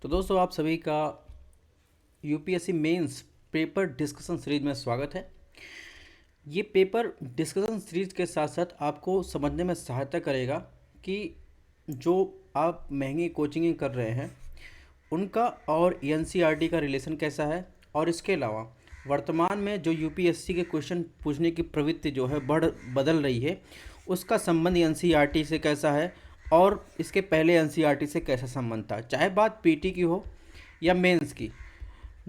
तो दोस्तों आप सभी का UPSC mains paper discussion series में स्वागत है। ये पेपर डिस्कशन सीरीज के साथ साथ आपको समझने में सहायता करेगा कि जो आप महंगी कोचिंग कर रहे हैं उनका और एनसीईआरटी का रिलेशन कैसा है, और इसके अलावा वर्तमान में जो यूपीएससी के क्वेश्चन पूछने की प्रवृत्ति जो है बदल रही है, उसका संबंध एनसीईआरटी से कैसा है और इसके पहले एनसीईआरटी से कैसा संबंध था। चाहे बात पीटी की हो या मेंस की,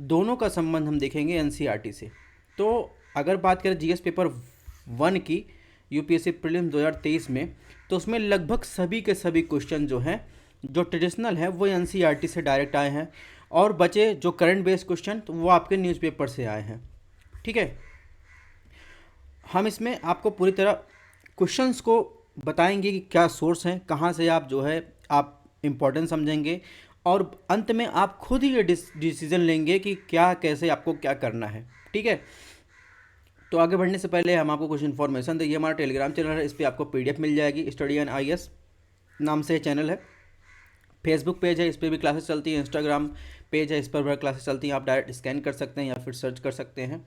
दोनों का संबंध हम देखेंगे एनसीईआरटी से। तो अगर बात करें जीएस पेपर 1 की यूपीएससी प्रीलिम्स 2023 में, तो उसमें लगभग सभी के सभी क्वेश्चन जो हैं जो ट्रेडिशनल हैं वो एनसीईआरटी से डायरेक्ट आए हैं, और बचे जो करंट बेस्ड क्वेश्चन तो वो आपके न्यूज़पेपर से आए हैं। ठीक है, हम इसमें आपको पूरी तरह क्वेश्चंस को बताएंगे कि क्या सोर्स हैं, कहाँ से आप जो है आप इम्पोर्टेंस समझेंगे, और अंत में आप खुद ही ये डिसीजन लेंगे कि क्या कैसे आपको क्या करना है। ठीक है, तो आगे बढ़ने से पहले हम आपको कुछ इन्फॉर्मेशन दें। ये हमारा टेलीग्राम चैनल है, इस पर आपको पीडीएफ मिल जाएगी। स्टडी एंड आईएएस नाम से चैनल है। फेसबुक पेज है, इस पर भी क्लासेस चलती हैं। इंस्टाग्राम पेज है, इस पर भी क्लासेस चलती हैं। आप डायरेक्ट स्कैन कर सकते हैं या फिर सर्च कर सकते हैं।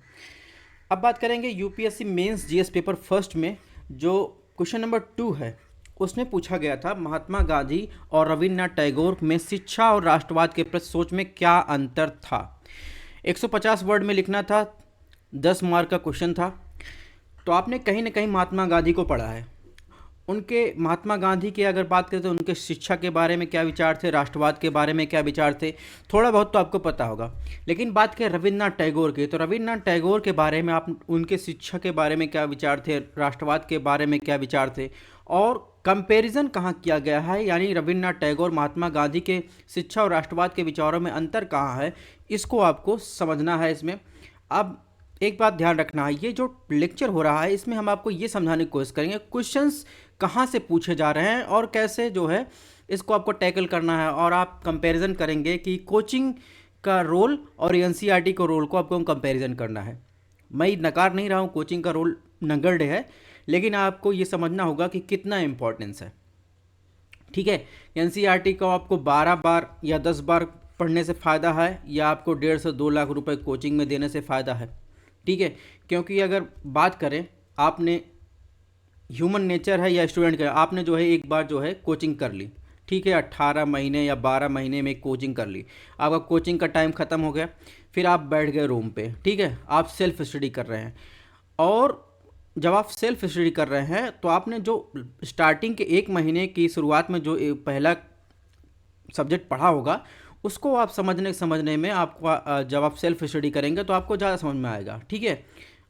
अब बात करेंगे UPSC mains GS paper first में जो क्वेश्चन नंबर 2 है, उसमें पूछा गया था महात्मा गांधी और रविन्द्रनाथ टैगोर में शिक्षा और राष्ट्रवाद के प्रति सोच में क्या अंतर था। 150 वर्ड में लिखना था, 10 मार्क का क्वेश्चन था। तो आपने कहीं ना कहीं महात्मा गांधी को पढ़ा है। उनके महात्मा गांधी की अगर बात करें तो उनके शिक्षा के बारे में क्या विचार थे, राष्ट्रवाद के बारे में क्या विचार थे, थोड़ा बहुत तो आपको पता होगा। लेकिन बात करें रविन्द्रनाथ टैगोर की, तो रविन्द्रनाथ टैगोर के बारे में आप उनके शिक्षा के बारे में क्या विचार थे, राष्ट्रवाद के बारे में क्या विचार थे, और कंपैरिजन कहाँ किया गया है, यानी रविन्द्रनाथ टैगोर महात्मा गांधी के शिक्षा और राष्ट्रवाद के विचारों में अंतर कहाँ है, इसको आपको समझना है इसमें। अब एक बात ध्यान रखना है, ये जो लेक्चर हो रहा है इसमें हम आपको ये समझाने की कोशिश करेंगे क्वेश्चंस कहाँ से पूछे जा रहे हैं और कैसे जो है इसको आपको टैकल करना है, और आप कंपैरिजन करेंगे कि कोचिंग का रोल और एनसीईआरटी के रोल को आपको कंपैरिजन करना है। मैं नकार नहीं रहा हूँ, कोचिंग का रोल नगण्य है, लेकिन आपको ये समझना होगा कि कितना इम्पोर्टेंस है। ठीक है, एनसीईआरटी को आपको 12 बार या 10 बार पढ़ने से फ़ायदा है, या आपको 1.5 से 2 लाख रुपए कोचिंग में देने से फ़ायदा है। ठीक है, क्योंकि अगर बात करें, आपने ह्यूमन नेचर है या स्टूडेंट का, आपने जो है एक बार जो है कोचिंग कर ली, ठीक है, 18 महीने या 12 महीने में कोचिंग कर ली, आपका कोचिंग का टाइम ख़त्म हो गया, फिर आप बैठ गए रूम पे। ठीक है, आप सेल्फ स्टडी कर रहे हैं, और जब आप सेल्फ स्टडी कर रहे हैं तो आपने जो स्टार्टिंग के 1 महीने की शुरुआत में जो पहला सब्जेक्ट पढ़ा होगा उसको आप समझने में आपको जब आप सेल्फ स्टडी करेंगे तो आपको ज़्यादा समझ में आएगा। ठीक है,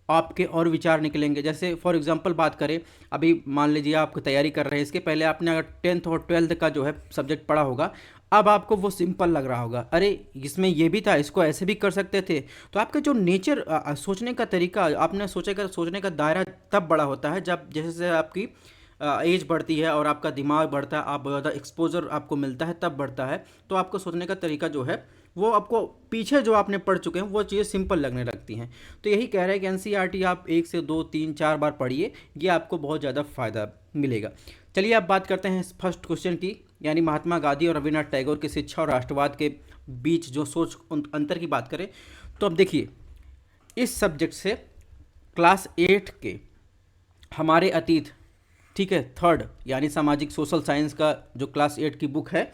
आपके और विचार निकलेंगे। जैसे फॉर एग्जांपल बात करें, अभी मान लीजिए आप तैयारी कर रहे हैं, इसके पहले आपने अगर 10th और 12th का जो है सब्जेक्ट पढ़ा होगा, अब आपको वो सिंपल लग रहा होगा, अरे इसमें ये भी था, इसको ऐसे भी कर सकते थे। तो आपका जो नेचर सोचने का तरीका, आपने सोचने का दायरा तब बड़ा होता है जब जैसे आपकी एज बढ़ती है और आपका दिमाग बढ़ता है, आप बहुत ज़्यादा एक्सपोजर आपको मिलता है, तब बढ़ता है। तो आपको सोचने का तरीका जो है वो आपको पीछे जो आपने पढ़ चुके हैं वो चीज़ें सिंपल लगने लगती हैं। तो यही कह रहे हैं कि एनसीईआरटी आप 1 से 2 3 4 बार पढ़िए, ये आपको बहुत ज़्यादा फ़ायदा मिलेगा। चलिए अब बात करते हैं फर्स्ट क्वेश्चन की, यानी महात्मा गांधी और रविन्द्रनाथ टैगोर की शिक्षा और राष्ट्रवाद के बीच जो सोच अंतर की बात करें, तो अब देखिए इस सब्जेक्ट से क्लास 8 के हमारे अतीत, ठीक है, थर्ड यानी सामाजिक सोशल साइंस का जो क्लास 8 की बुक है,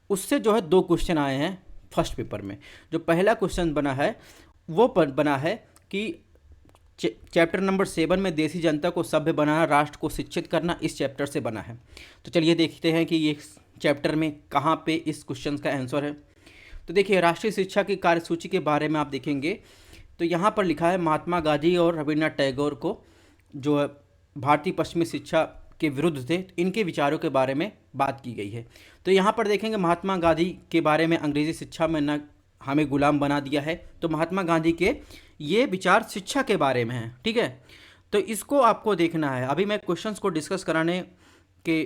उससे जो है 2 क्वेश्चन आए हैं फर्स्ट पेपर में। जो पहला क्वेश्चन बना है वो बना है कि चैप्टर नंबर 7 में देसी जनता को सभ्य बनाना, राष्ट्र को शिक्षित करना, इस चैप्टर से बना है। तो चलिए देखते हैं कि ये चैप्टर में कहाँ पे इस क्वेश्चन का आंसर है। तो देखिए, राष्ट्रीय शिक्षा की कार्यसूची के बारे में आप देखेंगे तो यहाँ पर लिखा है महात्मा गांधी और रविन्द्रनाथ टैगोर को जो है भारतीय पश्चिमी शिक्षा के विरुद्ध थे, इनके विचारों के बारे में बात की गई है। तो यहाँ पर देखेंगे महात्मा गांधी के बारे में, अंग्रेजी शिक्षा में न हमें गुलाम बना दिया है, तो महात्मा गांधी के ये विचार शिक्षा के बारे में हैं। ठीक है, तो इसको आपको देखना है। अभी मैं क्वेश्चंस को डिस्कस कराने के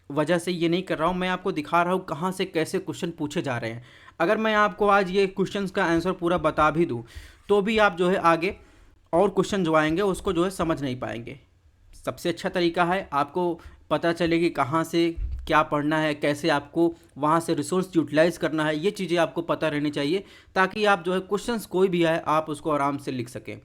वजह से ये नहीं कर रहा हूँ, मैं आपको दिखा रहा हूँ कहाँ से कैसे क्वेश्चन पूछे जा रहे हैं। अगर मैं आपको आज ये क्वेश्चंस का आंसर पूरा बता भी दूँ तो भी आप जो है आगे और क्वेश्चन जो आएंगे उसको जो है समझ नहीं पाएंगे। सबसे अच्छा तरीका है आपको पता चले कि कहाँ से क्या पढ़ना है, कैसे आपको वहाँ से रिसोर्स यूटिलाइज करना है, ये चीज़ें आपको पता रहनी चाहिए, ताकि आप जो है क्वेश्चंस कोई भी आए आप उसको आराम से लिख सकें।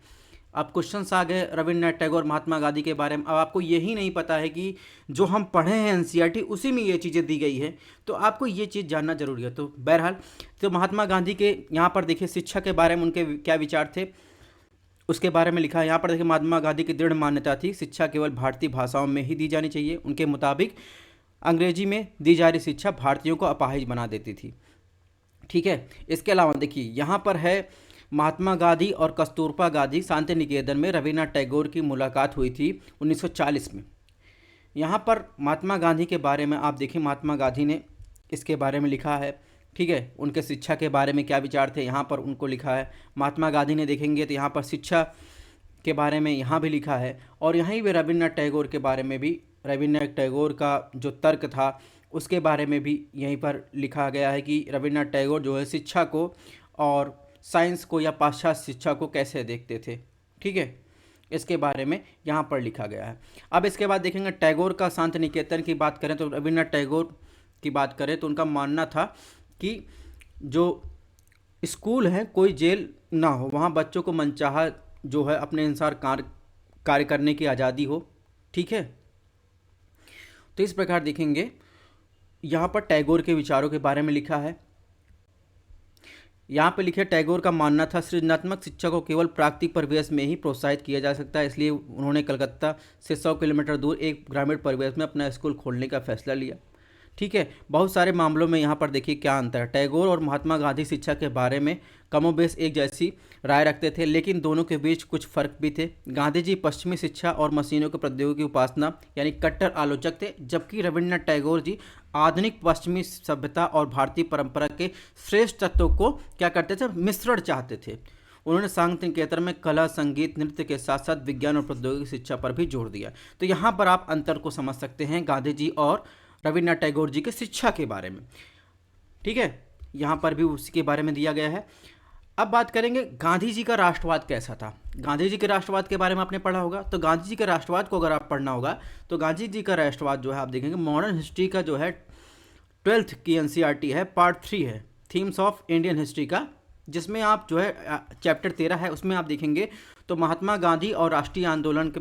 अब क्वेश्चंस आ गए रविन्द्रनाथ टैगोर महात्मा गांधी के बारे में। अब आपको यही नहीं पता है कि जो हम पढ़े हैं एनसीईआरटी उसी में ये चीज़ें दी गई है, तो आपको ये चीज़ जानना जरूरी है। तो बहरहाल तो महात्मा गांधी के यहाँ पर देखिए शिक्षा के बारे में उनके क्या विचार थे उसके बारे में लिखा है। यहाँ पर देखिए महात्मा गांधी की दृढ़ मान्यता थी शिक्षा केवल भारतीय भाषाओं में ही दी जानी चाहिए। उनके मुताबिक अंग्रेजी में दी जा रही शिक्षा भारतीयों को अपाहिज बना देती थी। ठीक है, इसके अलावा देखिए यहाँ पर है महात्मा गांधी और कस्तूरबा गांधी शांति निकेतन में रविन्द्रनाथ टैगोर की मुलाकात हुई थी 1940 में। यहाँ पर महात्मा गांधी के बारे में आप देखिए महात्मा गांधी ने इसके बारे में लिखा है। ठीक है, उनके शिक्षा के बारे में क्या विचार थे यहाँ पर उनको लिखा है। महात्मा गांधी ने देखेंगे तो यहाँ पर शिक्षा के बारे में यहाँ भी लिखा है, और यहीं भी रविन्द्रनाथ टैगोर के बारे में भी, रविन्द्रनाथ टैगोर का जो तर्क था उसके बारे में भी यहीं पर लिखा गया है कि रविन्द्रनाथ टैगोर जो है शिक्षा को और साइंस को या पाश्चात्य शिक्षा को कैसे देखते थे। ठीक है, इसके बारे में यहाँ पर लिखा गया है। अब इसके बाद देखेंगे टैगोर का शांति निकेतन की बात करें तो रविन्द्रनाथ टैगोर की बात करें तो उनका मानना था कि जो स्कूल है कोई जेल ना हो, वहाँ बच्चों को मनचाहा जो है अपने अनुसार कार्य करने की आज़ादी हो। ठीक है, तो इस प्रकार देखेंगे यहाँ पर टैगोर के विचारों के बारे में लिखा है। यहाँ पे लिखे टैगोर का मानना था सृजनात्मक शिक्षा को केवल प्राकृतिक परिवेश में ही प्रोत्साहित किया जा सकता है, इसलिए उन्होंने कलकत्ता से 100 किलोमीटर दूर एक ग्रामीण परिवेश में अपना स्कूल खोलने का फैसला लिया। ठीक है, बहुत सारे मामलों में यहाँ पर देखिए क्या अंतर है। टैगोर और महात्मा गांधी शिक्षा के बारे में कमोबेश एक जैसी राय रखते थे, लेकिन दोनों के बीच कुछ फर्क भी थे। गांधी जी पश्चिमी शिक्षा और मशीनों के प्रौद्योगिकी की उपासना यानी कट्टर आलोचक थे, जबकि रविन्द्रनाथ टैगोर जी आधुनिक पश्चिमी सभ्यता और भारतीय परंपरा के श्रेष्ठ तत्वों को क्या करते थे, मिश्रण चाहते थे। उन्होंने शांति निकेतन में कला, संगीत, नृत्य के साथ साथ विज्ञान और प्रौद्योगिकी शिक्षा पर भी जोर दिया। तो यहाँ पर आप अंतर को समझ सकते हैं गांधी जी और रविन्द्रनाथ टैगोर जी के शिक्षा के बारे में। ठीक है, यहाँ पर भी उसी के बारे में दिया गया है। अब बात करेंगे गांधी जी का राष्ट्रवाद कैसा था। गांधी जी के राष्ट्रवाद के बारे में आपने पढ़ा होगा, तो गांधी जी के राष्ट्रवाद को अगर आप पढ़ना होगा तो गांधी जी का राष्ट्रवाद जो है आप देखेंगे मॉडर्न हिस्ट्री का जो है 12th की एनसीईआरटी है, पार्ट 3 है थीम्स ऑफ इंडियन हिस्ट्री का, जिसमें आप जो है चैप्टर 13 है उसमें आप देखेंगे तो महात्मा गांधी और राष्ट्रीय आंदोलन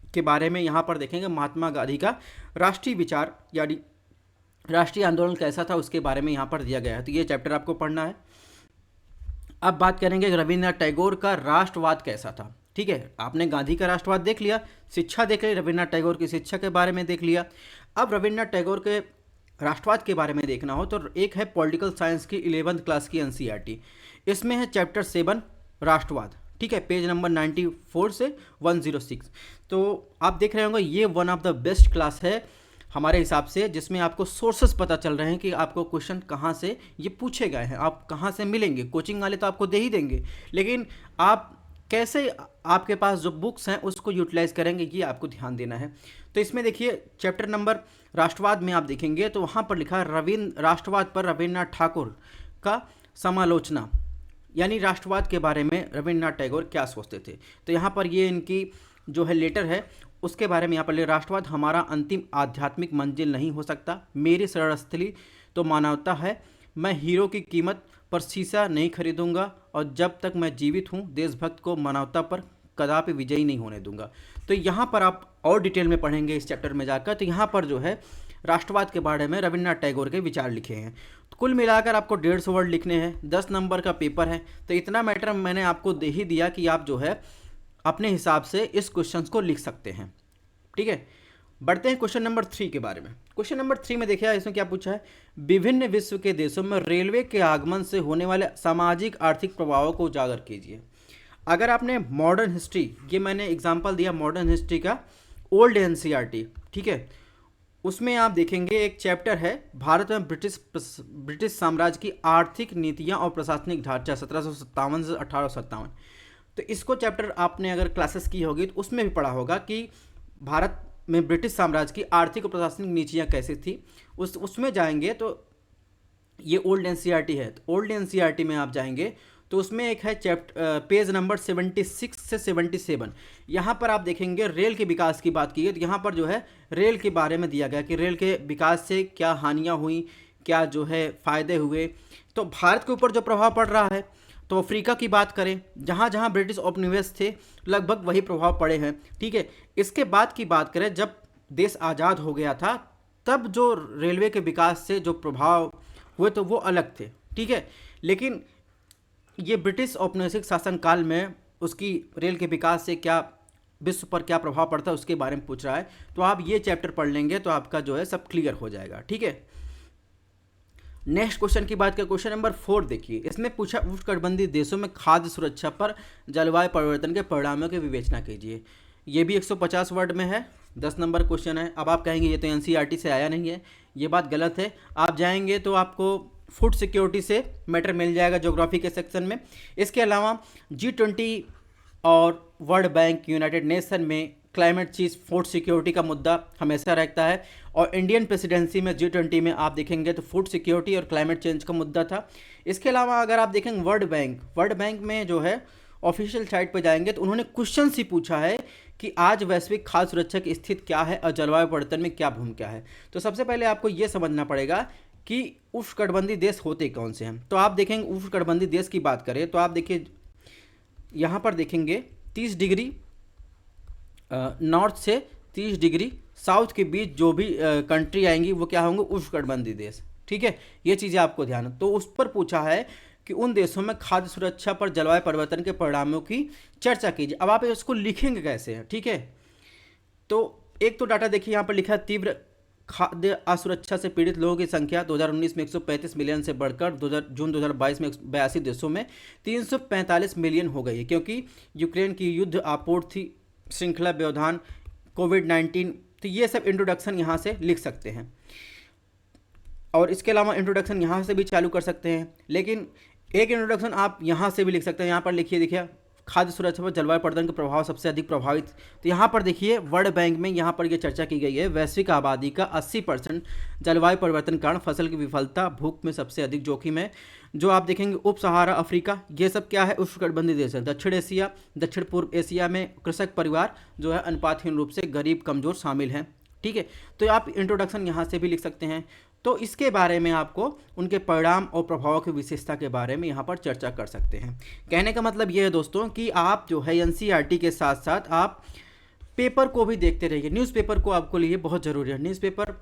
के बारे में यहाँ पर देखेंगे महात्मा गांधी का राष्ट्रीय विचार यानी राष्ट्रीय आंदोलन कैसा था उसके बारे में यहाँ पर दिया गया है, तो ये चैप्टर आपको पढ़ना है। अब बात करेंगे रविन्द्रनाथ टैगोर का राष्ट्रवाद कैसा था। ठीक है, आपने गांधी का राष्ट्रवाद देख लिया, शिक्षा देख ली, रविन्द्रनाथ टैगोर की शिक्षा के बारे में देख लिया। अब रविन्द्रनाथ टैगोर के राष्ट्रवाद के बारे में देखना हो तो एक है पॉलिटिकल साइंस की 11th क्लास की एनसीईआरटी, इसमें है चैप्टर 7 राष्ट्रवाद। ठीक है, पेज नंबर 94 से 106। तो आप देख रहे होंगे ये one of the best class है हमारे हिसाब से, जिसमें आपको सोर्सेस पता चल रहे हैं कि आपको क्वेश्चन कहाँ से ये पूछे गए हैं, आप कहाँ से मिलेंगे। कोचिंग वाले तो आपको दे ही देंगे, लेकिन आप कैसे आपके पास जो बुक्स हैं उसको यूटिलाइज करेंगे ये आपको ध्यान देना है। तो इसमें देखिए चैप्टर नंबर राष्ट्रवाद में आप देखेंगे तो वहाँ पर लिखा राष्ट्रवाद पर रविन्द्रनाथ ठाकुर का समालोचना, यानी राष्ट्रवाद के बारे में रविन्द्रनाथ टैगोर क्या सोचते थे। तो यहाँ पर ये इनकी जो है लेटर है उसके बारे में यहाँ पर राष्ट्रवाद हमारा अंतिम आध्यात्मिक मंजिल नहीं हो सकता, मेरी शरणस्थली तो मानवता है, मैं हीरो की कीमत पर शीशा नहीं खरीदूंगा और जब तक मैं जीवित हूँ देशभक्त को मानवता पर कदापि विजयी नहीं होने दूंगा। तो यहाँ पर आप और डिटेल में पढ़ेंगे इस चैप्टर में जाकर, तो यहाँ पर जो है राष्ट्रवाद के बारे में रविन्द्रनाथ टैगोर के विचार लिखे हैं। तो कुल मिलाकर आपको 150 वर्ड लिखने हैं, 10 नंबर का पेपर है, तो इतना मैटर मैंने आपको दे ही दिया कि आप जो है अपने हिसाब से इस क्वेश्चन को लिख सकते हैं। ठीक है, बढ़ते हैं क्वेश्चन नंबर 3 के बारे में। क्वेश्चन नंबर 3 में देखिए इसमें क्या पूछा है, विभिन्न विश्व के देशों में रेलवे के आगमन से होने वाले सामाजिक आर्थिक प्रभावों को उजागर कीजिए। अगर आपने मॉडर्न हिस्ट्री, ये मैंने एग्जांपल दिया मॉडर्न हिस्ट्री का ओल्ड एनसीईआरटी, ठीक है, उसमें आप देखेंगे एक चैप्टर है भारत में ब्रिटिश साम्राज्य की आर्थिक नीतियां और प्रशासनिक ढांचा 1757 से 1857। तो इसको चैप्टर आपने अगर क्लासेस की होगी तो उसमें भी पढ़ा होगा कि भारत में ब्रिटिश साम्राज्य की आर्थिक और प्रशासनिक नीतियाँ कैसी थी, उसमें जाएंगे तो ये ओल्ड एनसीईआरटी है। तो ओल्ड एनसीईआरटी में आप जाएंगे तो उसमें एक है पेज नंबर 76 से 77। यहाँ पर आप देखेंगे रेल के विकास की बात की है, तो यहाँ पर जो है रेल के बारे में दिया गया कि रेल के विकास से क्या हानियाँ हुई, क्या जो है फ़ायदे हुए। तो भारत के ऊपर जो प्रभाव पड़ रहा है, तो अफ्रीका की बात करें, जहाँ जहाँ ब्रिटिश उपनिवेश थे लगभग वही प्रभाव पड़े हैं। ठीक है, इसके बाद की बात करें, जब देश आज़ाद हो गया था तब जो रेलवे के विकास से जो प्रभाव हुए तो वो अलग थे। ठीक है, लेकिन ये ब्रिटिश औपनिवेशिक शासनकाल में उसकी रेल के विकास से क्या विश्व पर क्या प्रभाव पड़ता है उसके बारे में पूछ रहा है। तो आप ये चैप्टर पढ़ लेंगे तो आपका जो है सब क्लियर हो जाएगा। ठीक है, नेक्स्ट क्वेश्चन की बात करें, क्वेश्चन नंबर 4 देखिए, इसमें पूछा उष्णकटिबंधीय देशों में खाद्य सुरक्षा पर जलवायु परिवर्तन के परिणामों की विवेचना कीजिए। ये भी 150 वर्ड में है, 10 नंबर क्वेश्चन है। अब आप कहेंगे ये तो एनसीईआरटी से आया नहीं है, ये बात गलत है। आप जाएंगे तो आपको फूड सिक्योरिटी से मैटर मिल जाएगा ज्योग्राफी के सेक्शन में। इसके अलावा G20 और वर्ल्ड बैंक, यूनाइटेड नेशन में क्लाइमेट चेंज, फूड सिक्योरिटी का मुद्दा हमेशा रहता है। और इंडियन प्रेसिडेंसी में G20 में आप देखेंगे तो फूड सिक्योरिटी और क्लाइमेट चेंज का मुद्दा था। इसके अलावा अगर आप देखेंगे वर्ल्ड बैंक में जो है ऑफिशियल साइट पर जाएंगे तो उन्होंने क्वेश्चन ही पूछा है कि आज वैश्विक खाद्य सुरक्षा की स्थिति क्या है और जलवायु परिवर्तन में क्या भूमिका है। तो सबसे पहले आपको ये समझना पड़ेगा कि उष्णकटिबंधीय देश होते कौन से हैं। तो आप देखेंगे उष्णकटिबंधीय देश की बात करें तो आप देखिए यहाँ पर देखेंगे 30 डिग्री नॉर्थ से 30 डिग्री साउथ के बीच जो भी कंट्री आएंगी वो क्या होंगे, उष्णकटिबंधीय देश। ठीक है, ये चीज़ें आपको ध्यान है। तो उस पर पूछा है कि उन देशों में खाद्य सुरक्षा पर जलवायु परिवर्तन के परिणामों की चर्चा कीजिए। अब आप इसको लिखेंगे कैसे हैं। ठीक है, तो एक तो डाटा देखिए, यहाँ पर लिखा है तीव्र खाद्य असुरक्षा से पीड़ित लोगों की संख्या 2019 में 135 मिलियन से बढ़कर जून 2022 में 82 देशों में 345 मिलियन हो गई है, क्योंकि यूक्रेन की युद्ध, आपूर्ति श्रृंखला व्यवधान, कोविड-19। तो ये सब इंट्रोडक्शन यहाँ से लिख सकते हैं, और इसके अलावा इंट्रोडक्शन यहाँ से भी चालू कर सकते हैं। लेकिन एक इंट्रोडक्शन आप यहाँ से भी लिख सकते हैं। यहाँ पर देखिए खाद्य सुरक्षा पर जलवायु परिवर्तन के प्रभाव सबसे अधिक प्रभावित। तो यहाँ पर देखिए वर्ल्ड बैंक में यहाँ पर ये चर्चा की गई है, वैश्विक आबादी का 80% जलवायु परिवर्तन के कारण फसल की विफलता, भूख में सबसे अधिक जोखिम है। जो आप देखेंगे उप सहारा अफ्रीका, ये सब क्या है, उष्णकटिबंधीय देश है। दक्षिण एशिया, दक्षिण पूर्व एशिया में कृषक परिवार जो है अनुपातहीन रूप से गरीब कमजोर शामिल हैं। ठीक है, तो आप इंट्रोडक्शन यहाँ से भी लिख सकते हैं। तो इसके बारे में आपको उनके परिणाम और प्रभाव की विशेषता के बारे में यहाँ पर चर्चा कर सकते हैं। कहने का मतलब ये है दोस्तों कि आप जो है एनसीईआरटी के साथ साथ आप पेपर को भी देखते रहिए। न्यूज़पेपर को आपको लिए बहुत ज़रूरी है। न्यूज़पेपर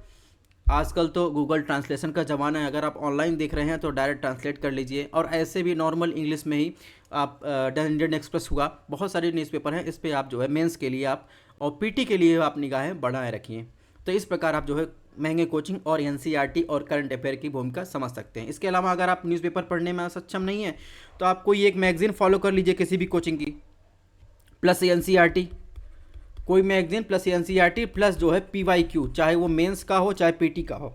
आजकल तो गूगल ट्रांसलेशन का ज़माना है, अगर आप ऑनलाइन देख रहे हैं तो डायरेक्ट ट्रांसलेट कर लीजिए, और ऐसे भी नॉर्मल इंग्लिश में ही आप द इंडियन एक्सप्रेस हुआ, बहुत सारे न्यूज़पेपर हैं, इस पर आप जो है मेंस के लिए आप और पीटी के लिए आप निगाहें बढ़ाए रखिए। तो इस प्रकार आप जो है महंगे कोचिंग और एनसीईआरटी और करंट अफेयर की भूमिका समझ सकते हैं। इसके अलावा अगर आप न्यूज़पेपर पढ़ने में सक्षम नहीं है तो आप कोई एक मैगजीन फॉलो कर लीजिए किसी भी कोचिंग की, प्लस एनसीईआरटी, कोई मैगजीन प्लस एनसीईआरटी प्लस जो है पीवाईक्यू, चाहे वो मेंस का हो चाहे पीटी का हो।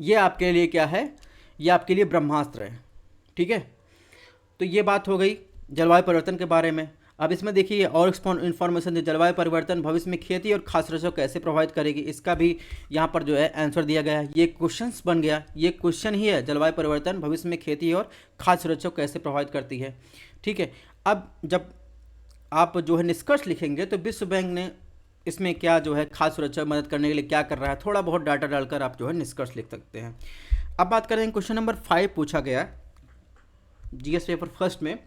ये आपके लिए क्या है, ये आपके लिए ब्रह्मास्त्र है। ठीक है, तो ये बात हो गई जलवायु परिवर्तन के बारे में। अब इसमें देखिए और इन्फॉर्मेशन, जलवायु परिवर्तन भविष्य में खेती और खाद्य सुरक्षा को कैसे प्रभावित करेगी, इसका भी यहाँ पर जो है आंसर दिया गया है। ये क्वेश्चंस बन गया, ये क्वेश्चन ही है, जलवायु परिवर्तन भविष्य में खेती और खाद्य सुरक्षा को कैसे प्रभावित करती है। ठीक है, अब जब आप जो है निष्कर्ष लिखेंगे तो विश्व बैंक ने इसमें क्या जो है खाद्य सुरक्षा में मदद करने के लिए क्या कर रहा है, थोड़ा बहुत डाटा डालकर आप जो है निष्कर्ष लिख सकते हैं। अब बात करें क्वेश्चन नंबर 5 पूछा गया जीएस पेपर फर्स्ट में,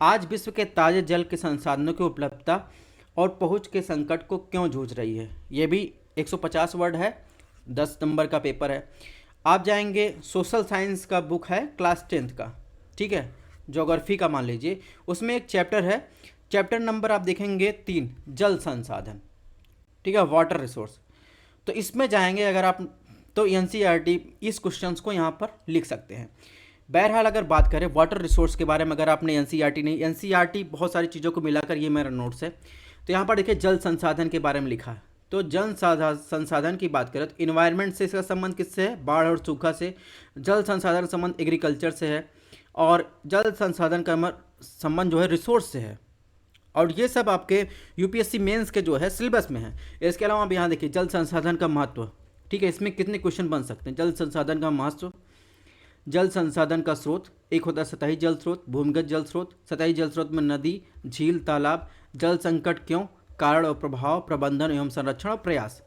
आज विश्व के ताज़े जल के संसाधनों की उपलब्धता और पहुंच के संकट को क्यों जूझ रही है। ये भी 150 वर्ड है, 10 नंबर का पेपर है। आप जाएंगे सोशल साइंस का बुक है क्लास 10th का, ठीक है, ज्योग्राफी का मान लीजिए, उसमें एक चैप्टर है, चैप्टर नंबर आप देखेंगे 3, जल संसाधन। ठीक है, वाटर रिसोर्स। तो इसमें जाएंगे अगर आप तो एनसीईआरटी इस क्वेश्चंस को यहाँ पर लिख सकते हैं। बहरहाल अगर बात करें वाटर रिसोर्स के बारे में, अगर आपने एनसीईआरटी बहुत सारी चीज़ों को मिलाकर ये मेरा नोट्स है। तो यहाँ पर देखिए जल संसाधन के बारे में लिखा है। तो जल संसाधन की बात करें तो इन्वायरमेंट से इसका संबंध किससे है, बाढ़ और सूखा से। जल संसाधन का संबंध एग्रीकल्चर से है, और जल संसाधन का संबंध जो है रिसोर्स से है। और ये सब आपके यूपीएससी मेंस के जो है सिलेबस में है। इसके अलावा आप यहाँ देखिए जल संसाधन का महत्व, ठीक है, इसमें कितने क्वेश्चन बन सकते हैं। जल संसाधन का महत्व, जल संसाधन का स्रोत, एक होता है सतही जल स्रोत, भूमिगत जल स्रोत। सतही जल स्रोत में नदी, झील, तालाब। जल संकट क्यों, कारण और प्रभाव, प्रबंधन एवं संरक्षण और प्रयास।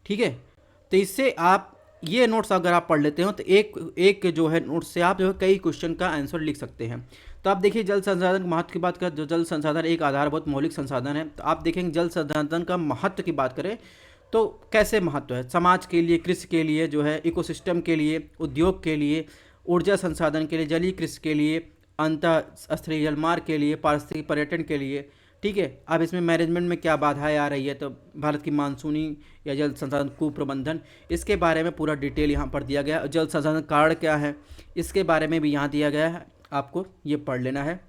ठीक है, तो इससे आप ये नोट्स अगर आप पढ़ लेते हो तो एक एक जो है नोट्स से आप जो है कई क्वेश्चन का आंसर लिख सकते हैं। तो आप देखिए जल संसाधन के महत्व की बात करें, जो जल संसाधन एक आधारभूत मौलिक संसाधन है। तो आप देखेंगे जल संसाधन का महत्व की बात करें तो कैसे महत्व है समाज के लिए, कृषि के लिए, जो है इकोसिस्टम के लिए, उद्योग के लिए, ऊर्जा संसाधन के लिए, जलीय कृषि के लिए, अंतःस्थलीय जलमार्ग के लिए, पारिस्थितिक पर्यटन के लिए। ठीक है, अब इसमें मैनेजमेंट में क्या बाधाएं आ रही है, तो भारत की मानसूनी या जल संसाधन कुप्रबंधन, इसके बारे में पूरा डिटेल यहाँ पर दिया गया है। जल संसाधन कारण क्या है, इसके बारे में भी यहाँ दिया गया है, आपको ये पढ़ लेना है।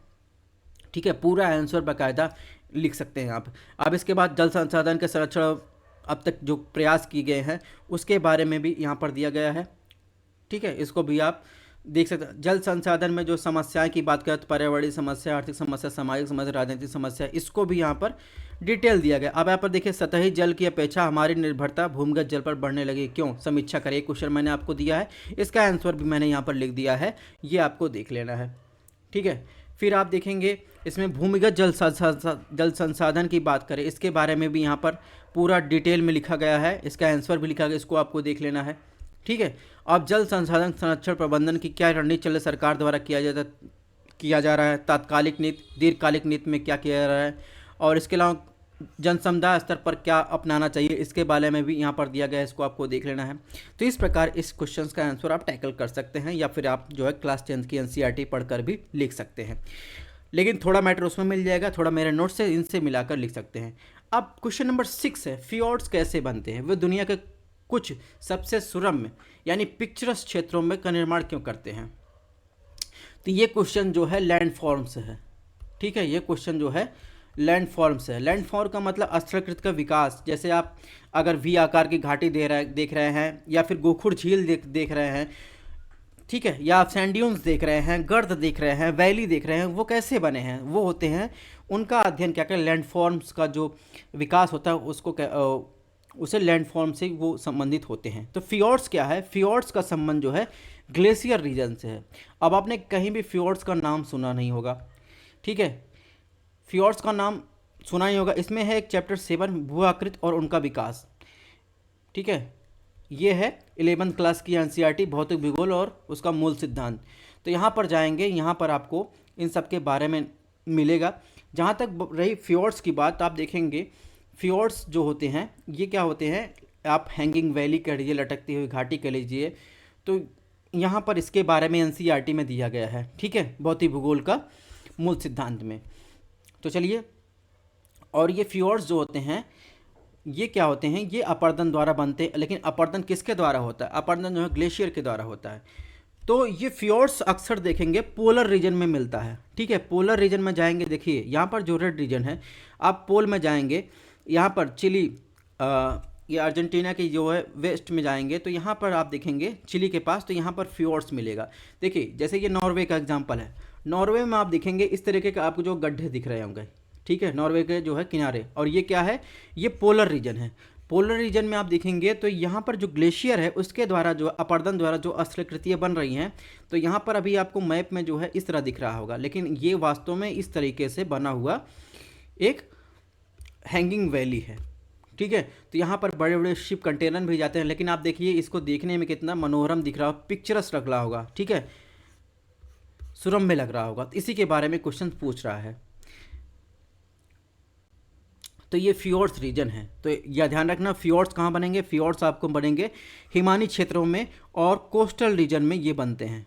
ठीक है, पूरा आंसर बाकायदा लिख सकते हैं आप। अब इसके बाद जल संसाधन के संरक्षण अब तक जो प्रयास किए गए हैं उसके बारे में भी यहाँ पर दिया गया है। ठीक है, इसको भी आप देख सकते हैं। जल संसाधन में जो समस्याएं की बात करें तो पर्यावरणीय समस्या, आर्थिक समस्या, सामाजिक समस्या, राजनीतिक समस्या, इसको भी यहाँ पर डिटेल दिया गया। अब यहाँ पर देखिए सतही जल की अपेक्षा हमारी निर्भरता भूमिगत जल पर बढ़ने लगी, क्यों, समीक्षा करें। क्वेश्चन मैंने आपको दिया है, इसका आंसर भी मैंने यहाँ पर लिख दिया है, ये आपको देख लेना है। ठीक है, फिर आप देखेंगे इसमें भूमिगत जल संसाधन की बात करें, इसके बारे में भी यहाँ पर पूरा डिटेल में लिखा गया है, इसका आंसर भी लिखा गया, इसको आपको देख लेना है। ठीक है, अब जल संसाधन संरक्षण प्रबंधन की क्या रणनीति चल सरकार द्वारा किया जा रहा है, तात्कालिक नीति, दीर्घकालिक नीति में क्या किया जा रहा है, और इसके अलावा जन समुदाय स्तर पर क्या अपनाना चाहिए, इसके बारे में भी यहाँ पर दिया गया है, इसको आपको देख लेना है। तो इस प्रकार इस क्वेश्चन का आंसर आप टैकल कर सकते हैं, या फिर आप जो है क्लास 10 की एनसीईआरटी पढ़कर भी लिख सकते हैं, लेकिन थोड़ा मैटर उसमें मिल जाएगा, थोड़ा मेरे नोट से इनसे मिलाकर लिख सकते हैं। अब क्वेश्चन नंबर 6 है, फियोर्ड्स कैसे बनते हैं, वे दुनिया के कुछ सबसे सुरम्य यानी पिक्चरस क्षेत्रों में का निर्माण क्यों करते हैं। तो ये क्वेश्चन जो है लैंडफॉर्म से है। ठीक है, ये क्वेश्चन जो है लैंडफॉर्म से है। लैंडफॉर्म का मतलब स्थलाकृत का विकास, जैसे आप अगर वी आकार की घाटी देख रहे हैं, या फिर गोखुर झील देख रहे हैं, ठीक है, या आप सैंड ड्यून्स देख रहे हैं, गर्द देख रहे हैं, वैली देख रहे हैं, वो कैसे बने हैं, वो होते हैं, उनका अध्ययन क्या करें, लैंडफॉर्म्स का जो विकास होता है उसको उसे लैंडफॉर्म से वो संबंधित होते हैं। तो फियोर्ड्स क्या है, फियोर्ड्स का संबंध जो है ग्लेशियर रीजन से है। अब आपने कहीं भी फियोर्ड्स का नाम सुना नहीं होगा। ठीक है, फियोर्ड्स का नाम सुना नहीं होगा। इसमें है एक चैप्टर 7 भू आकृति और उनका विकास। ठीक है, ये है 11th क्लास की एनसीईआरटी भौतिक भूगोल और उसका मूल सिद्धांत। तो यहाँ पर जाएंगे, यहाँ पर आपको इन सब के बारे में मिलेगा। जहाँ तक रही फियोर्ड्स की बात, आप देखेंगे फियोर्ड्स जो होते हैं ये क्या होते हैं, आप हैंगिंग वैली कह लीजिए, लटकती हुई घाटी कह लीजिए, तो यहाँ पर इसके बारे में एनसीईआरटी में दिया गया है। ठीक है, भौतिक भूगोल का मूल सिद्धांत में। तो चलिए, और ये फियोर्ड्स जो होते हैं ये क्या होते हैं, ये अपर्दन द्वारा बनते हैं, लेकिन अपर्दन किसके द्वारा होता है, अपर्दन जो है ग्लेशियर के द्वारा होता है। तो ये फियोर्ड्स अक्सर देखेंगे पोलर रीजन में मिलता है। ठीक है, पोलर रीजन में जाएंगे, देखिए यहाँ पर जो रेड रीजन है, आप पोल में जाएंगे, यहाँ पर चिली, ये अर्जेंटीना की जो है वेस्ट में जाएंगे, तो यहाँ पर आप देखेंगे चिली के पास, तो यहाँ पर फियोर्ड्स मिलेगा। देखिए जैसे ये नॉर्वे का एग्जाम्पल है, नॉर्वे में आप देखेंगे इस तरीके का आपको जो गड्ढे दिख रहे होंगे। ठीक है, नॉर्वे के जो है किनारे, और ये क्या है, ये पोलर रीजन है। पोलर रीजन में आप देखेंगे तो यहाँ पर जो ग्लेशियर है उसके द्वारा जो अपर्दन द्वारा जो स्थलाकृतियाँ बन रही हैं, तो यहाँ पर अभी आपको मैप में जो है इस तरह दिख रहा होगा, लेकिन ये वास्तव में इस तरीके से बना हुआ एक हैंगिंग वैली है। ठीक है, तो यहाँ पर बड़े बड़े शिप कंटेनर भी जाते हैं, लेकिन आप देखिए इसको देखने में कितना मनोरम दिख रहा हो, पिक्चरस लग रहा होगा। ठीक है, सुरम्य लग रहा होगा, तो इसी के बारे में क्वेश्चन पूछ रहा है। तो ये फियोर्ड्स रीजन है। तो यह ध्यान रखना, फियोर्ड्स कहाँ बनेंगे, फियोर्ड्स आपको बनेंगे हिमानी क्षेत्रों में और कोस्टल रीजन में ये बनते हैं।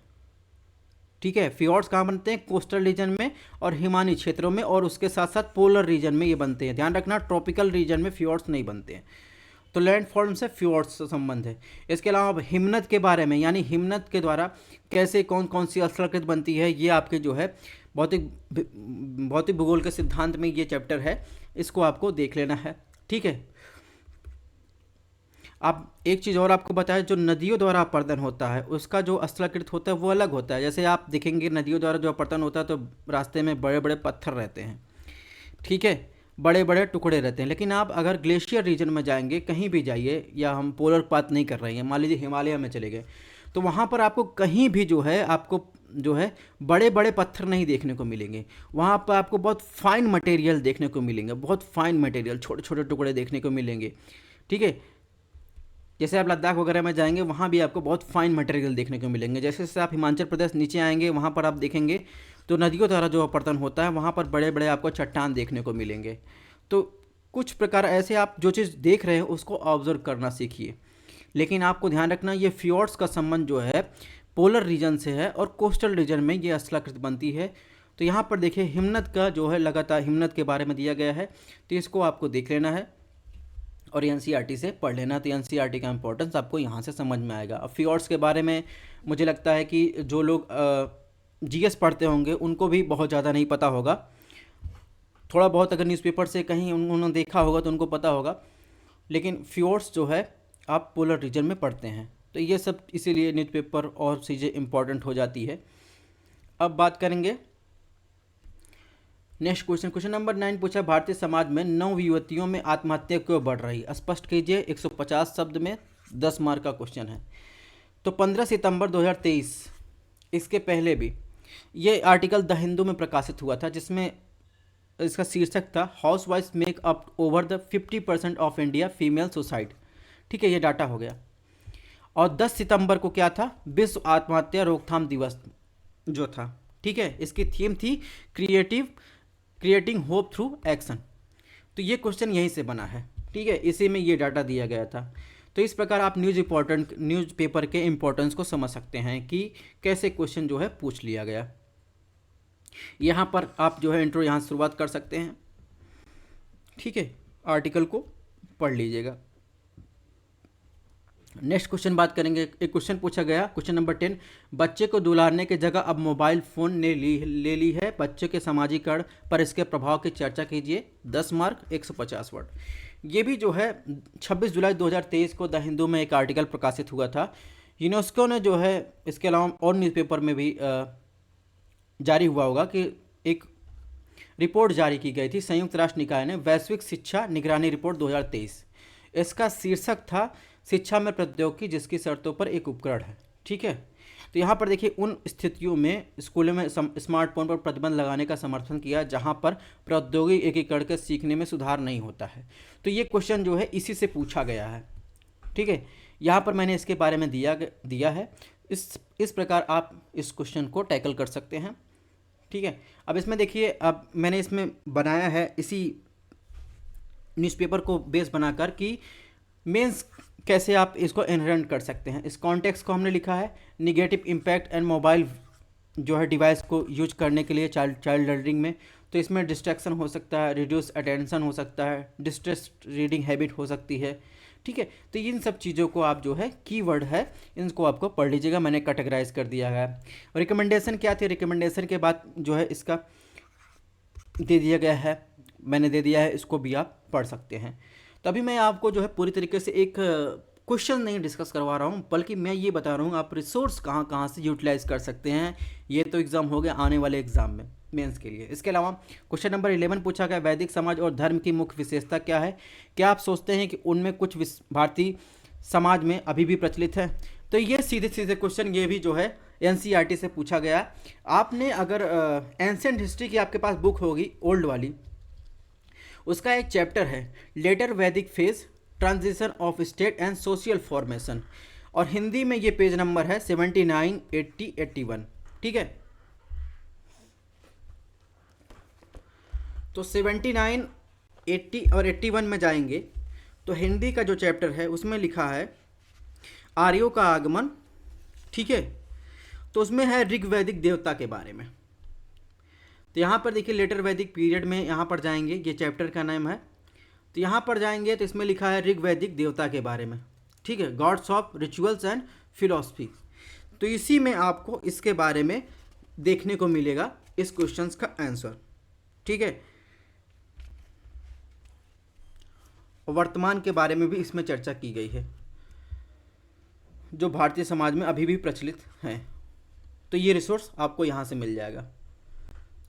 ठीक है, फियोर्ड्स कहाँ बनते हैं, कोस्टल रीजन में और हिमानी क्षेत्रों में, और उसके साथ साथ पोलर रीजन में ये बनते हैं। ध्यान रखना, ट्रॉपिकल रीजन में फियोर्ड्स नहीं बनते हैं। तो लैंडफॉर्म से फियोर्ड्स से संबंध है। इसके अलावा अब हिमनद के बारे में, यानी हिमनद के द्वारा कैसे कौन कौन सी स्थलाकृति बनती है, ये आपके जो है भौतिक भूगोल के सिद्धांत में ये चैप्टर है, इसको आपको देख लेना है। ठीक है, अब एक चीज़ और आपको बताया, जो नदियों द्वारा अपर्दन होता है उसका जो स्थलाकृत होता है वो अलग होता है। जैसे आप देखेंगे नदियों द्वारा जो अपर्दन होता है तो रास्ते में बड़े बड़े पत्थर रहते हैं। ठीक है, बड़े बड़े टुकड़े रहते हैं, लेकिन आप अगर ग्लेशियर रीजन में जाएंगे, कहीं भी जाइए, या हम पोलर पाथ नहीं कर रहे हैं, मान लीजिए हिमालय में चले गए, तो वहाँ पर आपको कहीं भी जो है आपको जो है बड़े बड़े पत्थर नहीं देखने को मिलेंगे। वहाँ पर आपको बहुत फाइन मटेरियल देखने को मिलेंगे, बहुत फाइन मटेरियल, छोटे छोटे टुकड़े देखने को मिलेंगे। ठीक है, जैसे आप लद्दाख वगैरह में जाएंगे वहाँ भी आपको बहुत फाइन मटेरियल देखने को मिलेंगे। जैसे जैसे आप हिमाचल प्रदेश नीचे आएंगे वहाँ पर आप देखेंगे तो नदियों द्वारा जो अपरतन होता है वहाँ पर बड़े बड़े आपको चट्टान देखने को मिलेंगे। तो कुछ प्रकार ऐसे आप जो चीज़ देख रहे हैं उसको ऑब्जर्व करना सीखिए। लेकिन आपको ध्यान रखना ये फ्योर्ड्स का संबंध जो है पोलर रीजन से है और कोस्टल रीजन में ये स्थलाकृति बनती है। तो यहाँ पर देखिए हिमनद का जो है लगातार हिमनद के बारे में दिया गया है, तो इसको आपको देख लेना है और एनसीईआरटी से पढ़ लेना। तो एनसीईआरटी का इंपॉर्टेंस आपको यहाँ से समझ में आएगा। अब फ्योर्ड्स के बारे में मुझे लगता है कि जो लोग जीएस पढ़ते होंगे उनको भी बहुत ज़्यादा नहीं पता होगा। थोड़ा बहुत अगर न्यूज़पेपर से कहीं उन्होंने देखा होगा तो उनको पता होगा, लेकिन फ्योर्ड्स जो है आप पोलर रीजन में पढ़ते हैं। तो ये सब इसीलिए न्यूज़पेपर और चीज़ें इंपॉर्टेंट हो जाती है। अब बात करेंगे नेक्स्ट क्वेश्चन। क्वेश्चन नंबर 9 पूछा, भारतीय समाज में नव युवतियों में आत्महत्या क्यों बढ़ रही? स्पष्ट कीजिए। 150 शब्द में 10 मार्क का क्वेश्चन है। तो 15 सितंबर 2023, इसके पहले भी ये आर्टिकल द हिंदू में प्रकाशित हुआ था, जिसमें इसका शीर्षक था house wife make up over the 50% of India female suicide. ठीक है, ये डाटा हो गया। और 10 सितंबर को क्या था? विश्व आत्महत्या रोकथाम दिवस जो था। ठीक है, इसकी थीम थी क्रिएटिंग होप थ्रू एक्शन। तो ये क्वेश्चन यहीं से बना है। ठीक है, इसी में ये डाटा दिया गया था। तो इस प्रकार आप न्यूज़पेपर के इंपॉर्टेंस को समझ सकते हैं कि कैसे क्वेश्चन जो है पूछ लिया गया। यहाँ पर आप जो है इंट्रो यहाँ शुरुआत कर सकते हैं। ठीक है, आर्टिकल को पढ़ लीजिएगा। नेक्स्ट क्वेश्चन बात करेंगे। एक क्वेश्चन पूछा गया, क्वेश्चन नंबर 10, बच्चे को दुलारने की जगह अब मोबाइल फ़ोन ने ले ली है, बच्चे के सामाजिकरण पर इसके प्रभाव की चर्चा कीजिए। 10 मार्क, 150 वर्ड। ये भी जो है 26 जुलाई 2023 को द हिंदू में एक आर्टिकल प्रकाशित हुआ था। यूनेस्को ने जो है इसके अलावा और न्यूज़पेपर में भी जारी हुआ होगा कि एक रिपोर्ट जारी की गई थी संयुक्त राष्ट्र निकाय ने, वैश्विक शिक्षा निगरानी रिपोर्ट 2023। इसका शीर्षक था शिक्षा में प्रौद्योगिकी जिसकी शर्तों पर एक उपकरण है। ठीक है, तो यहाँ पर देखिए उन स्थितियों में स्कूलों में स्मार्टफोन पर प्रतिबंध लगाने का समर्थन किया जहाँ पर प्रौद्योगिकी एकीकरण के सीखने में सुधार नहीं होता है। तो ये क्वेश्चन जो है इसी से पूछा गया है। ठीक है, यहाँ पर मैंने इसके बारे में दिया है। इस प्रकार आप इस क्वेश्चन को टैकल कर सकते हैं। ठीक है, अब इसमें देखिए, अब मैंने इसमें बनाया है इसी न्यूज़पेपर को बेस बनाकर कि मेंस कैसे आप इसको इनहेरेंट कर सकते हैं। इस कॉन्टेक्स्ट को हमने लिखा है निगेटिव इम्पैक्ट एंड मोबाइल जो है डिवाइस को यूज करने के लिए चाइल्ड लर्निंग में। तो इसमें डिस्ट्रैक्शन हो सकता है, रिड्यूस अटेंशन हो सकता है, डिस्ट्रेस रीडिंग हैबिट हो सकती है। ठीक है, तो इन सब चीज़ों को आप जो है कीवर्ड है इनको आपको पढ़ लीजिएगा। मैंने कैटेगराइज कर दिया है। रिकमेंडेशन क्या थी? रिकमेंडेशन के बाद जो है इसका दे दिया गया है, मैंने दे दिया है, इसको भी आप पढ़ सकते हैं। तो अभी मैं आपको जो है पूरी तरीके से एक क्वेश्चन नहीं डिस्कस करवा रहा हूँ, बल्कि मैं ये बता रहा हूँ आप रिसोर्स कहाँ कहाँ से यूटिलाइज कर सकते हैं। ये तो एग्ज़ाम हो गया आने वाले एग्ज़ाम में मेंस के लिए। इसके अलावा क्वेश्चन नंबर 11 पूछा गया, वैदिक समाज और धर्म की मुख्य विशेषता क्या है? क्या आप सोचते हैं कि उनमें कुछ भारतीय समाज में अभी भी प्रचलित है? तो ये सीधे सीधे क्वेश्चन ये भी जो है एनसीईआरटी से पूछा गया। आपने अगर एंशिएंट हिस्ट्री की आपके पास बुक होगी ओल्ड वाली, उसका एक चैप्टर है लेटर वैदिक phase transition of state and social formation, और हिंदी में ये पेज नंबर है 79, 80, 81। ठीक है, तो 79, 80 और 81 में जाएंगे तो हिंदी का जो चैप्टर है उसमें लिखा है आर्यों का आगमन। ठीक है, तो उसमें है ऋग्वैदिक देवता के बारे में। तो यहाँ पर देखिए लेटर वैदिक पीरियड में यहाँ पर जाएंगे, ये चैप्टर का नाम है। तो यहाँ पर जाएंगे तो इसमें लिखा है ऋग्वैदिक देवता के बारे में। ठीक है, God's of rituals and philosophy. तो इसी में आपको इसके बारे में देखने को मिलेगा इस क्वेश्चंस का आंसर। ठीक है, वर्तमान के बारे में भी इसमें चर्चा की गई है जो भारतीय समाज में अभी भी प्रचलित हैं। तो ये रिसोर्स आपको यहाँ से मिल जाएगा।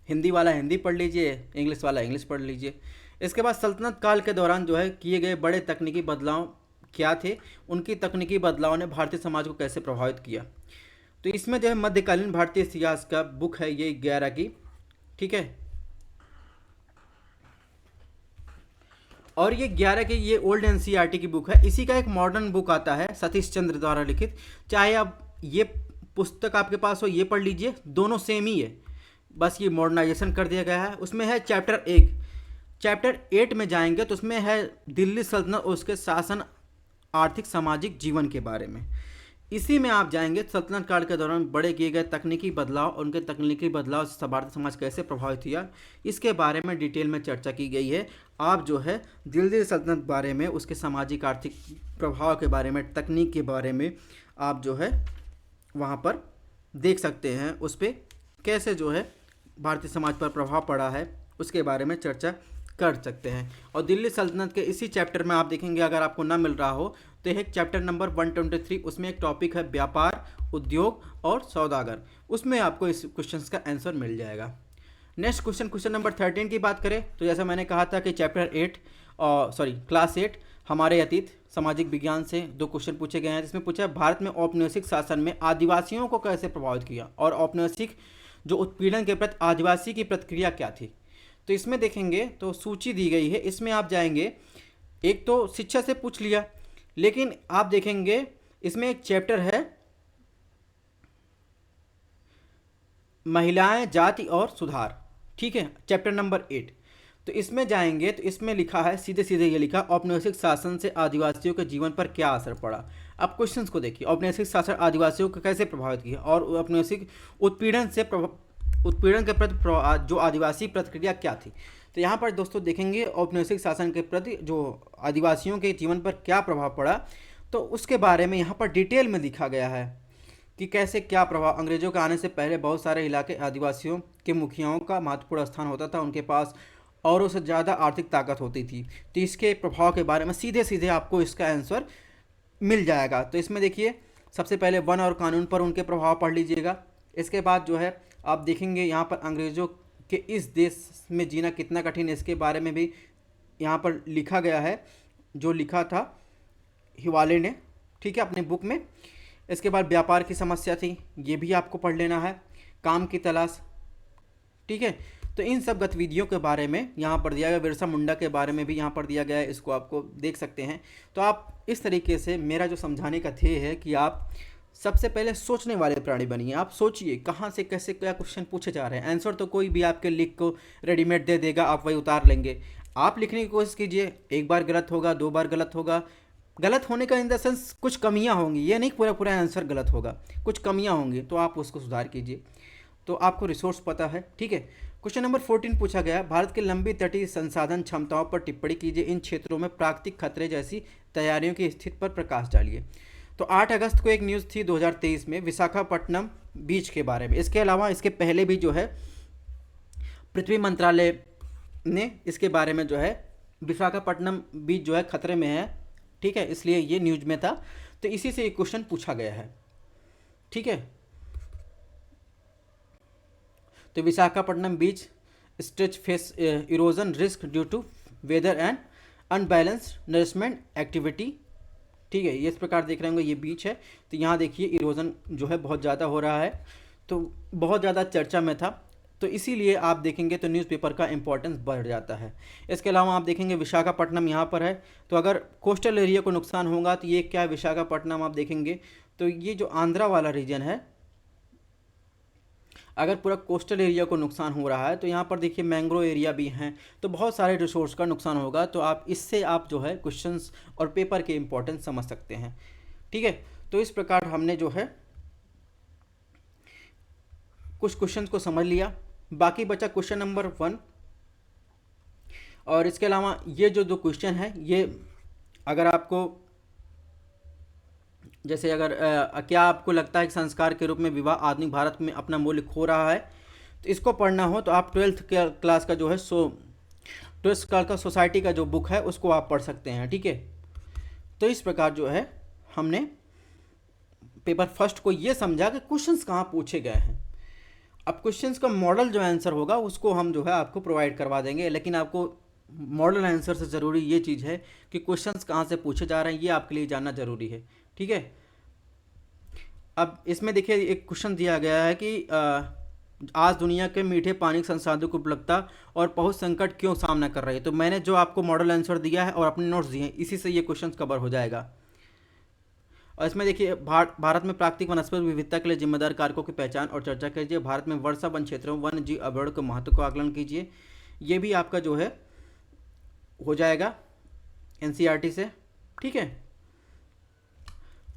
हिंदी वाला हिंदी पढ़ लीजिए, इंग्लिश वाला इंग्लिश पढ़ लीजिए। इसके बाद सल्तनत काल के दौरान जो है किए गए बड़े तकनीकी बदलाव क्या थे, उनकी तकनीकी बदलाव ने भारतीय समाज को कैसे प्रभावित किया। तो इसमें जो है मध्यकालीन भारतीय इतिहास का बुक है ये 11 की, ठीक है। और ये 11 की ये ओल्ड एनसीईआरटी की बुक है। इसी का एक मॉडर्न बुक आता है सतीश चंद्र द्वारा लिखित। चाहे आप ये पुस्तक आपके पास हो ये पढ़ लीजिए, दोनों सेम ही है, बस ये मॉडर्नाइजेशन कर दिया गया है। उसमें है चैप्टर 1। चैप्टर 8 में जाएंगे तो उसमें है दिल्ली सल्तनत और उसके शासन, आर्थिक सामाजिक जीवन के बारे में। इसी में आप जाएंगे सल्तनत काल के दौरान बड़े किए गए तकनीकी बदलाव, उनके तकनीकी बदलाव से भारतीय समाज कैसे प्रभावित हुआ, इसके बारे में डिटेल में चर्चा की गई है। आप जो है दिल्ली सल्तनत बारे में, उसके सामाजिक आर्थिक प्रभाव के बारे में, तकनीक के बारे में आप जो है वहाँ पर देख सकते हैं, उस पर कैसे जो है भारतीय समाज पर प्रभाव पड़ा है उसके बारे में चर्चा कर सकते हैं। और दिल्ली सल्तनत के इसी चैप्टर में आप देखेंगे, अगर आपको ना मिल रहा हो तो एक चैप्टर नंबर 123, उसमें एक टॉपिक है व्यापार, उद्योग और सौदागर, उसमें आपको इस क्वेश्चंस का आंसर मिल जाएगा। नेक्स्ट क्वेश्चन नंबर 13 की बात करें तो जैसा मैंने कहा था कि चैप्टर 8 क्लास 8 हमारे अतीत सामाजिक विज्ञान से 2 क्वेश्चन पूछे गए हैं, जिसमें पूछा भारत में औपनिवेशिक शासन में आदिवासियों को कैसे प्रभावित किया और औपनिवेशिक जो उत्पीड़न के प्रति आदिवासी की प्रतिक्रिया क्या थी। तो इसमें देखेंगे तो सूची दी गई है, इसमें आप जाएंगे, एक तो शिक्षा से पूछ लिया, लेकिन आप देखेंगे इसमें एक चैप्टर है महिलाएं, जाति और सुधार, ठीक है, चैप्टर नंबर 8। तो इसमें जाएंगे तो इसमें लिखा है, सीधे सीधे ये लिखा, औपनिवेशिक शासन से आदिवासियों के जीवन पर क्या असर पड़ा। अब क्वेश्चंस को देखिए, औपनिवेशिक शासन आदिवासियों को कैसे प्रभावित किया और औपनिवेशिक उत्पीड़न के प्रति जो आदिवासी प्रतिक्रिया क्या थी। तो यहाँ पर दोस्तों देखेंगे औपनिवेशिक शासन के प्रति जो आदिवासियों के जीवन पर क्या प्रभाव पड़ा, तो उसके बारे में यहाँ पर डिटेल में लिखा गया है कि कैसे क्या प्रभाव। अंग्रेजों के आने से पहले बहुत सारे इलाके आदिवासियों के मुखियाओं का महत्वपूर्ण स्थान होता था, उनके पास औरों से ज़्यादा आर्थिक ताकत होती थी। तो इसके प्रभाव के बारे में सीधे सीधे आपको इसका आंसर मिल जाएगा। तो इसमें देखिए, सबसे पहले वन और कानून पर उनके प्रभाव पढ़ लीजिएगा। इसके बाद जो है आप देखेंगे यहाँ पर अंग्रेज़ों के इस देश में जीना कितना कठिन है, इसके बारे में भी यहाँ पर लिखा गया है, जो लिखा था हिवाले ने, ठीक है, अपने बुक में। इसके बाद व्यापार की समस्या थी, ये भी आपको पढ़ लेना है, काम की तलाश, ठीक है। तो इन सब गतिविधियों के बारे में यहाँ पर दिया गया, बिरसा मुंडा के बारे में भी यहाँ पर दिया गया है, इसको आपको देख सकते हैं। तो आप इस तरीके से, मेरा जो समझाने का ध्येय है कि आप सबसे पहले सोचने वाले प्राणी बनिए। आप सोचिए कहाँ से कैसे क्या क्वेश्चन पूछे जा रहे हैं। आंसर तो कोई भी आपके लिख को रेडीमेड दे देगा, आप वही उतार लेंगे। आप लिखने की कोशिश कीजिए, एक बार गलत होगा, 2 बार गलत होगा। गलत होने का इन द सेंस कुछ कमियां होंगी, ये नहीं पूरा पूरा आंसर गलत होगा, कुछ कमियां होंगी, तो आप उसको सुधार कीजिए। तो आपको रिसोर्स पता है, ठीक है। क्वेश्चन नंबर 14 पूछा गया, भारत की लंबी तटीय संसाधन क्षमताओं पर टिप्पणी कीजिए, इन क्षेत्रों में प्राकृतिक खतरे जैसी तैयारियों की स्थिति पर प्रकाश डालिए। तो 8 अगस्त को एक न्यूज़ थी 2023 में विशाखापट्टनम बीच के बारे में। इसके अलावा इसके पहले भी जो है पृथ्वी मंत्रालय ने इसके बारे में जो है विशाखापट्टनम बीच जो है खतरे में है, ठीक है, इसलिए ये न्यूज में था। तो इसी से एक क्वेश्चन पूछा गया है, ठीक है। तो Visakhapatnam beach stretch face erosion risk due to weather and unbalanced nourishment activity, ठीक है, ये इस प्रकार देख रहे होंगे, ये बीच है। तो यहाँ देखिए इरोजन जो है बहुत ज़्यादा हो रहा है, तो बहुत ज़्यादा चर्चा में था, तो इसीलिए आप देखेंगे तो न्यूज़पेपर का इंपॉर्टेंस बढ़ जाता है। इसके अलावा आप देखेंगे विशाखापट्टनम यहाँ पर है, तो अगर कोस्टल एरिया को नुकसान होगा तो ये क्या है, विशाखापट्टनम आप देखेंगे तो ये जो आंध्रा वाला रीजन है, अगर पूरा कोस्टल एरिया को नुकसान हो रहा है तो यहाँ पर देखिए मैंग्रोव एरिया भी हैं, तो बहुत सारे रिसोर्स का नुकसान होगा। तो आप इससे आप जो है क्वेश्चंस और पेपर के इंपॉर्टेंस समझ सकते हैं, ठीक है। तो इस प्रकार हमने जो है कुछ क्वेश्चंस को समझ लिया, बाकी बचा क्वेश्चन नंबर 1। और इसके अलावा ये जो 2 क्वेश्चन है, ये अगर आपको जैसे अगर क्या आपको लगता है कि संस्कार के रूप में विवाह आधुनिक भारत में अपना मूल्य खो रहा है, तो इसको पढ़ना हो तो आप 12th क्लास का जो है 12th क्लास का सोसाइटी का जो बुक है उसको आप पढ़ सकते हैं, ठीक है। तो इस प्रकार जो है हमने पेपर फर्स्ट को ये समझा कि क्वेश्चंस कहाँ पूछे गए हैं। अब क्वेश्चंस का मॉडल जो आंसर होगा उसको हम जो है आपको प्रोवाइड करवा देंगे, लेकिन आपको मॉडल आंसर से ज़रूरी ये चीज़ है कि क्वेश्चंस कहाँ से पूछे जा रहे हैं, ये आपके लिए जानना ज़रूरी है। ठीक है। अब इसमें देखिए एक क्वेश्चन दिया गया है कि आज दुनिया के मीठे पानी के संसाधनों की उपलब्धता और पहुंच संकट क्यों सामना कर रही है। तो मैंने जो आपको मॉडल आंसर दिया है और अपने नोट्स दिए हैं, इसी से ये क्वेश्चन कवर हो जाएगा। और इसमें देखिए भारत में प्राकृतिक वनस्पति विविधता के लिए जिम्मेदार कारकों की पहचान और चर्चा कीजिए। भारत में वर्षा वन क्षेत्रों वन्य जीव अभ्यारण्य के महत्व को आकलन कीजिए। ये भी आपका जो है हो जाएगा एनसीईआरटी से। ठीक है।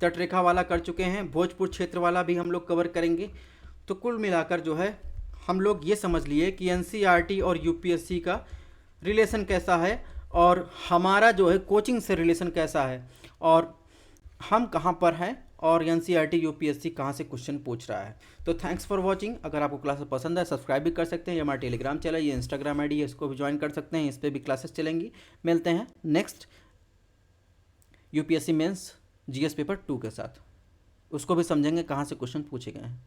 तटरेखा वाला कर चुके हैं, भोजपुर क्षेत्र वाला भी हम लोग कवर करेंगे। तो कुल मिलाकर जो है हम लोग ये समझ लिए कि एनसीईआरटी और यूपीएससी का रिलेशन कैसा है और हमारा जो है कोचिंग से रिलेशन कैसा है और हम कहाँ पर हैं और एनसीईआरटी यूपीएससी कहाँ से क्वेश्चन पूछ रहा है। तो थैंक्स फॉर वाचिंग। अगर आपको क्लासेस पसंद है सब्सक्राइब भी कर सकते हैं। ये हमारा टेलीग्राम चैनल, ये इंस्टाग्राम आईडी है, इसको भी ज्वाइन कर सकते हैं। इस पर भी क्लासेस चलेंगी। मिलते हैं next UPSC mains GS paper 2 के साथ। उसको भी समझेंगे कहाँ से क्वेश्चन पूछे गए हैं।